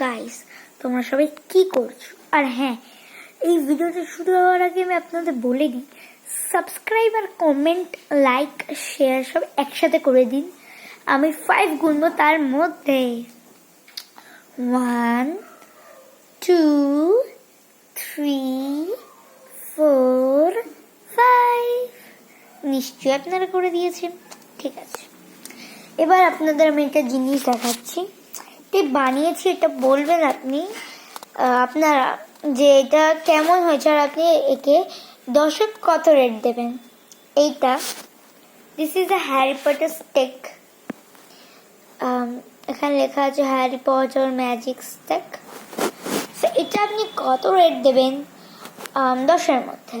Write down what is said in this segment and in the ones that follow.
Guys, তোমরা সবাই কি করছো? আর হ্যাঁ, এই ভিডিওটা শুরু হওয়ার আগে আমি আপনাদের বলে দিই, সাবস্ক্রাইব আর কমেন্ট, লাইক, শেয়ার সব একসাথে করে দিন। আমি 5 গুনবো, তার মধ্যে 1 2 3 4 5 নিশ্চয়ই আপনারা করে দিয়েছেন। ঠিক আছে, এবার আপনাদের আমি একটা জিনিস দেখাচ্ছি। বানিয়েছি, এটা বলবেন আপনি আপনারা যে এটা কেমন হয়েছে, আর আপনি একে 10 কত রেট দেবেন। এইটা this is a Harry Potter stake. এখানে লেখা আছে হ্যারি পটার ম্যাজিক স্টেক। এটা আপনি কত রেট দেবেন 10-এর মধ্যে।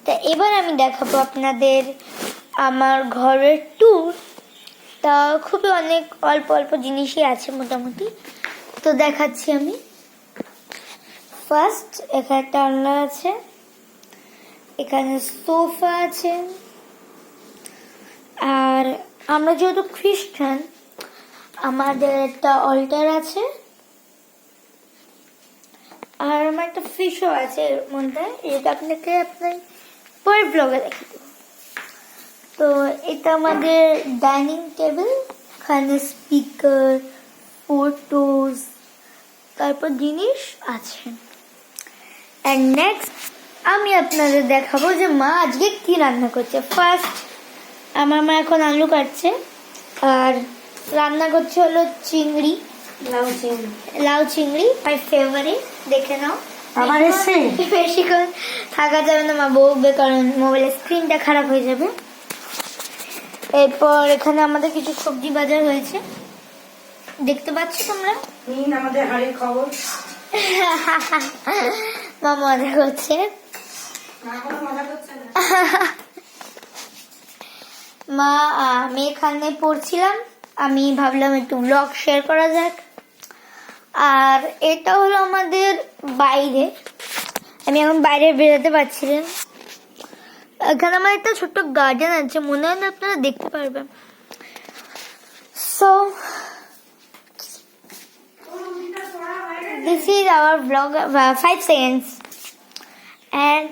তা এবার আমি দেখাবো আপনাদের আমার ঘরের ট্যুর। তা খুবই অনেক অল্প অল্প জিনিসই আছে মোটামুটি, তো দেখাচ্ছি আমি। ফার্স্ট এখানে টানলা আছে, এখানে সোফা আছে, আর আমরা যেহেতু খ্রিস্টান আমাদের একটা অল্টার আছে, আর আমার একটা ফিশও আছে এর মধ্যে, এটা আপনাকে আপনার পরের ব্লগে দেখে দেবো। তো এটা আমাদের ডাইনিং টেবিল, এখানে স্পিকার, ফটোজ, তারপর জিনিস আছে। এন্ড নেক্সট আমি আপনাদের দেখাবো যে মা আজকে কি রান্না করছে। ফার্স্ট আমার মা এখন আলু কাটছে, আর রান্না করছে হলো চিংড়ি, লাউ চিংড়ি, মাই ফেভারিট। দেখে নাও, আমার এসে বেশিক্ষণ থাকা যাবে না, মা বলবে, কারণ মোবাইলের স্ক্রিনটা খারাপ হয়ে যাবে। এরপর এখানে আমাদের কিছু সবজি বাজার হয়েছে, দেখতে পাচ্ছ তোমরা। আমাদের হাড়ির খবর মা মজা করছে। মা আমি এখানে পড়ছিলাম, আমি ভাবলাম একটু ব্লগ শেয়ার করা যাক। আর এটা হলো আমাদের বাইরে, আমি এখন বাইরে বেরোতে পারছিলাম। এখানে আমার একটা ছোট্ট গার্ডেন আছে, মনে হয় না আপনারা দেখতে পারবেন। So this is our vlog, 5 seconds, and